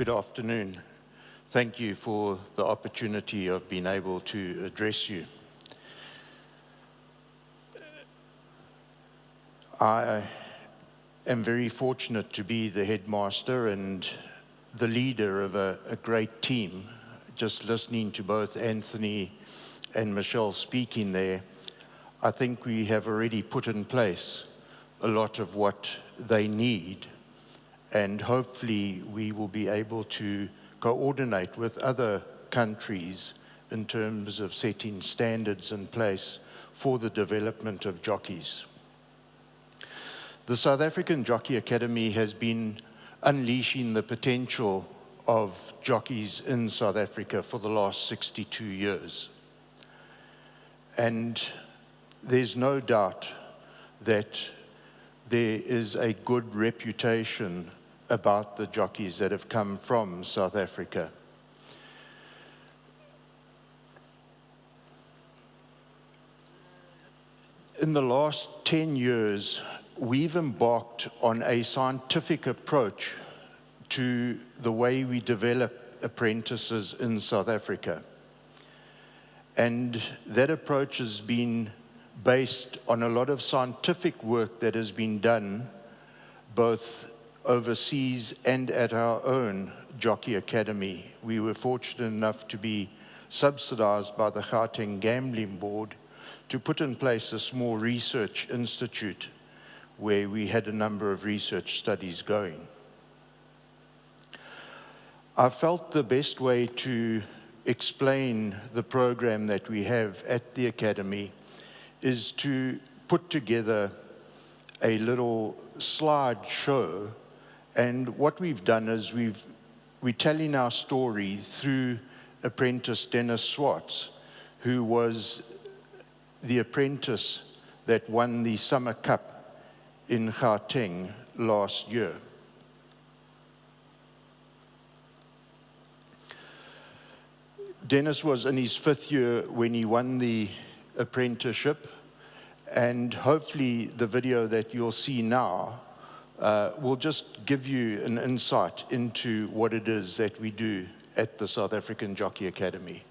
Good afternoon. Thank you for the opportunity of being able to address you. I am very fortunate to be the headmaster and the leader of a great team. Just listening to both Anthony and Michelle speaking there, I think we have already put in place a lot of what they need, and hopefully we will be able to coordinate with other countries in terms of setting standards in place for the development of jockeys. The South African Jockey Academy has been unleashing the potential of jockeys in South Africa for the last 62 years. And there's no doubt that there is a good reputation about the jockeys that have come from South Africa. In the last 10 years, we've embarked on a scientific approach to the way we develop apprentices in South Africa. And that approach has been based on a lot of scientific work that has been done both overseas and at our own Jockey Academy. We were fortunate enough to be subsidized by the Gauteng Gambling Board to put in place a small research institute where we had a number of research studies going. I felt the best way to explain the program that we have at the Academy is to put together a little slide show. And what we've done is we're telling our story through apprentice Dennis Swartz, who was the apprentice that won the Summer Cup in Gauteng last year. Dennis was in his 5th year when he won the apprenticeship, and hopefully the video that you'll see now will just give you an insight into what it is that we do at the South African Jockey Academy.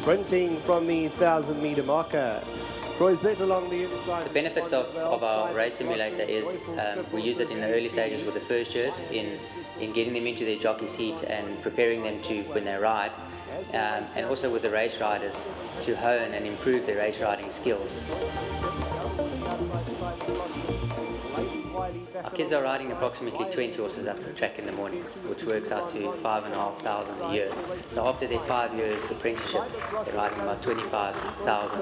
Sprinting from the 1,000-meter marker. Rosette along the inside. The benefits of our race simulator is we use it in the early stages with the first years in getting them into their jockey seat and preparing them to when they ride, and also with the race riders to hone and improve their race riding skills. Our kids are riding approximately 20 horses up the track in the morning, which works out to 5,500 a year. So after their 5 years apprenticeship, they're riding about 25,000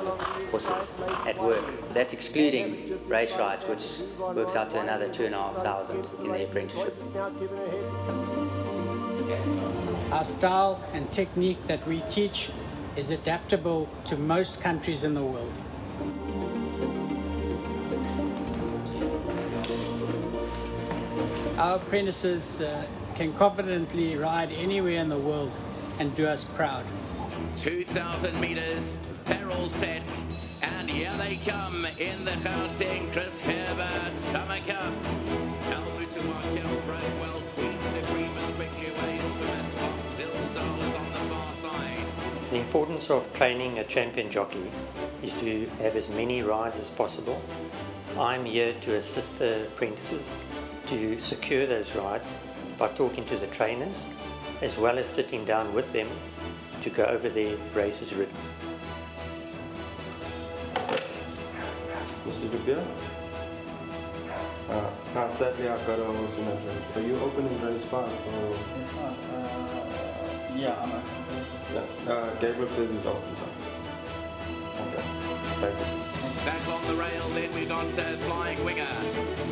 horses at work. That's excluding race rides, which works out to another 2,500 in their apprenticeship. Our style and technique that we teach is adaptable to most countries in the world. Our apprentices can confidently ride anywhere in the world and do us proud. 2,000 meters, they're all set, and here they come in the Gauteng Chris Herber Summer Cup. Elmutawakel, Bradwell, Queen Supreme is quickly away, infamous Fox Hills is on the far side. The importance of training a champion jockey is to have as many rides as possible. I'm here to assist the apprentices to secure those rides by talking to the trainers, as well as sitting down with them to go over their races ridden. Mr. De Beer. Sadly, I've got a horse in race. Are you open in race 5? Or? It's not. Yeah, I'm open. Yeah. Gabriel says he's open. Okay. Thank you. Back on the rail, then we got Flying Winger.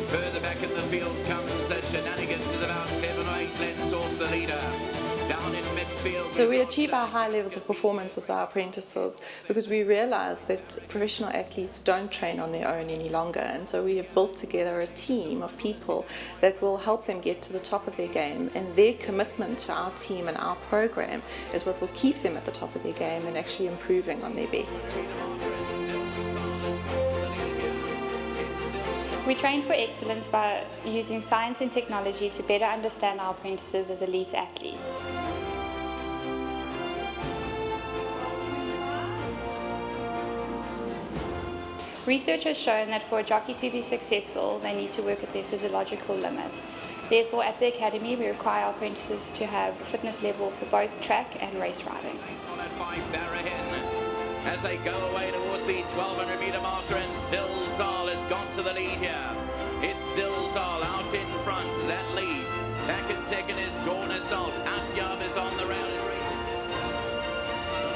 Further back in the field comes Shenanigans, is about 7 or 8 lengths off the leader. Down in midfield. So we achieve our high levels of performance with our apprentices because we realise that professional athletes don't train on their own any longer, and so we have built together a team of people that will help them get to the top of their game, and their commitment to our team and our program is what will keep them at the top of their game and actually improving on their best. We train for excellence by using science and technology to better understand our apprentices as elite athletes. Research has shown that for a jockey to be successful, they need to work at their physiological limit. Therefore, at the Academy, we require our apprentices to have a fitness level for both track and race riding. As they go away towards the 1200 metre marker, and Zilzal has got to the lead here. It's Zilzal out in front, that leads. Back in second is Dawn Assault. Atyab is on the rail and racing.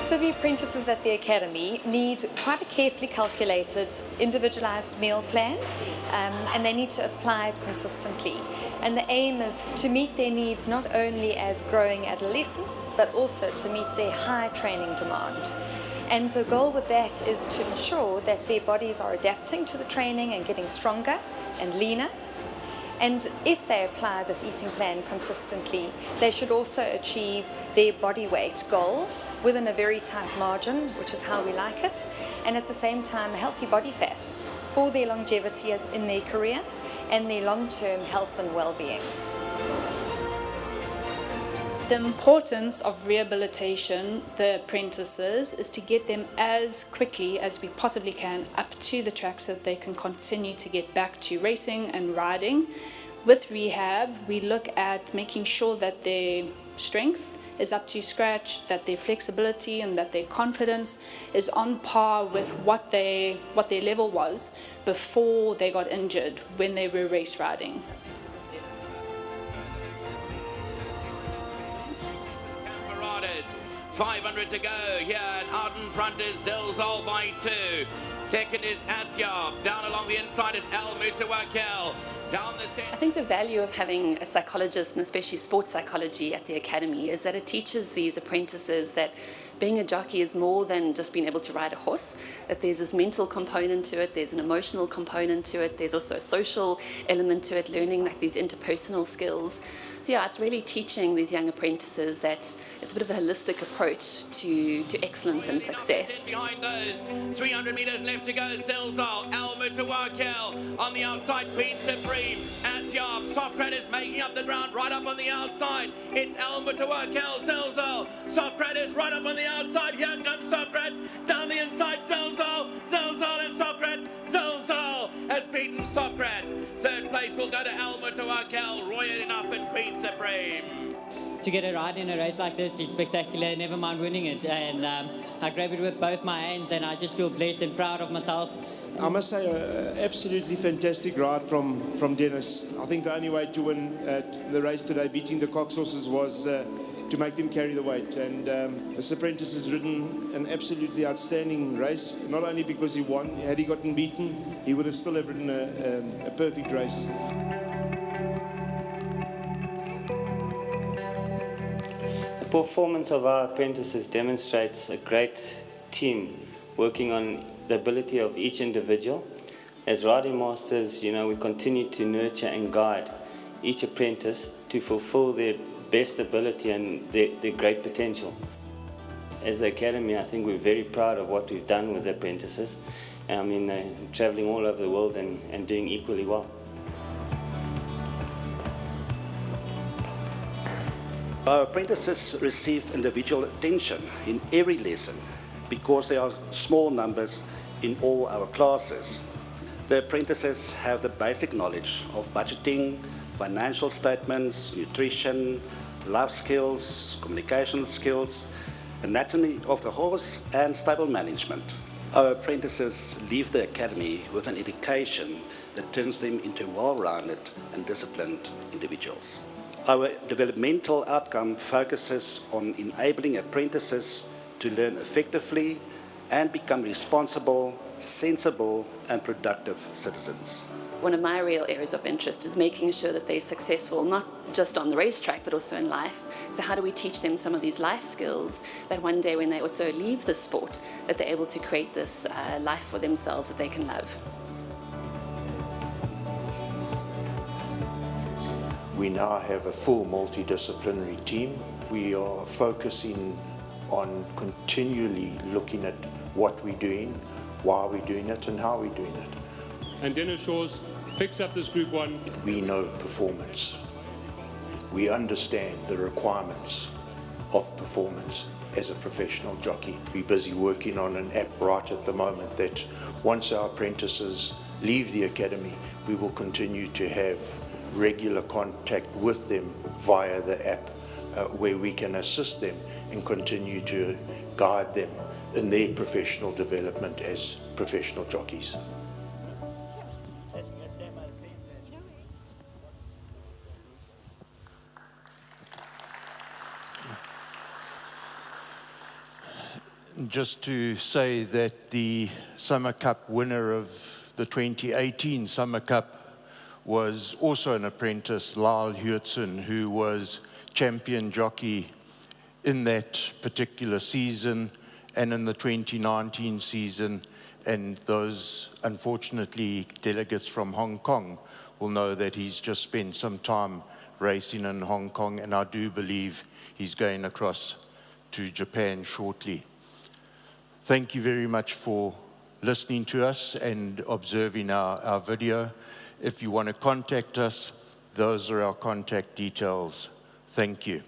So the apprentices at the Academy need quite a carefully calculated, individualised meal plan, and they need to apply it consistently. And the aim is to meet their needs not only as growing adolescents, but also to meet their high training demand. And the goal with that is to ensure that their bodies are adapting to the training and getting stronger and leaner. And if they apply this eating plan consistently, they should also achieve their body weight goal within a very tight margin, which is how we like it, and at the same time a healthy body fat for their longevity as in their career and their long-term health and well-being. The importance of rehabilitation, the apprentices, is to get them as quickly as we possibly can up to the track so that they can continue to get back to racing and riding. With rehab, we look at making sure that their strength is up to scratch, that their flexibility and that their confidence is on par with what their level was before they got injured when they were race riding. 500 to go here, and out in front is Zilzal by 2. Second is Atyab. Down along the inside is Al Mutawakel. Down the center. I think the value of having a psychologist, and especially sports psychology at the Academy, is that it teaches these apprentices that being a jockey is more than just being able to ride a horse, that there's this mental component to it, there's an emotional component to it, there's also a social element to it, learning like these interpersonal skills. So yeah, it's really teaching these young apprentices that it's a bit of a holistic approach to excellence and success. Behind those, 300 metres left to go, Zilzal, Al Mutawakel on the outside, Queen Supreme, Atyab, Socrates making up the ground right up on the outside. It's Al Mutawakel, Zilzal, Socrates right up on the outside. Here comes Socrates, down the inside, Zilzal, Zilzal and Socrates. Zilzal has beaten Socrates. Third place will go to Al Mutawakel, Royal Enough and Queen Supreme. To get a ride in a race like this is spectacular, never mind winning it. And I grab it with both my hands and I just feel blessed and proud of myself. I must say, an absolutely fantastic ride from Dennis. I think the only way to win the race today, beating the Cox horses, was to make them carry the weight. And this apprentice has ridden an absolutely outstanding race, not only because he won. Had he gotten beaten, he would have still have ridden a perfect race. The performance of our apprentices demonstrates a great team working on the ability of each individual. As riding masters, you know, we continue to nurture and guide each apprentice to fulfill their best ability and their great potential. As the Academy, I think we're very proud of what we've done with the apprentices. I mean, they're traveling all over the world and doing equally well. Our apprentices receive individual attention in every lesson because there are small numbers in all our classes. The apprentices have the basic knowledge of budgeting, financial statements, nutrition, life skills, communication skills, anatomy of the horse, and stable management. Our apprentices leave the academy with an education that turns them into well-rounded and disciplined individuals. Our developmental outcome focuses on enabling apprentices to learn effectively and become responsible, sensible, and productive citizens. One of my real areas of interest is making sure that they're successful, not just on the racetrack, but also in life. So how do we teach them some of these life skills that one day when they also leave the sport, that they're able to create this life for themselves that they can love? We now have a full multidisciplinary team. We are focusing on continually looking at what we're doing, why we're doing it, and how we're doing it. And Dennis Shores picks up this Group 1. We know performance. We understand the requirements of performance as a professional jockey. We're busy working on an app right at the moment that once our apprentices leave the academy, we will continue to have regular contact with them via the app where we can assist them and continue to guide them in their professional development as professional jockeys. Just to say that the Summer Cup winner of the 2018 Summer Cup was also an apprentice, Lyle Hewitson, who was champion jockey in that particular season and in the 2019 season. And those, unfortunately, delegates from Hong Kong will know that he's just spent some time racing in Hong Kong, and I do believe he's going across to Japan shortly. Thank you very much for listening to us and observing our video. If you want to contact us, those are our contact details. Thank you.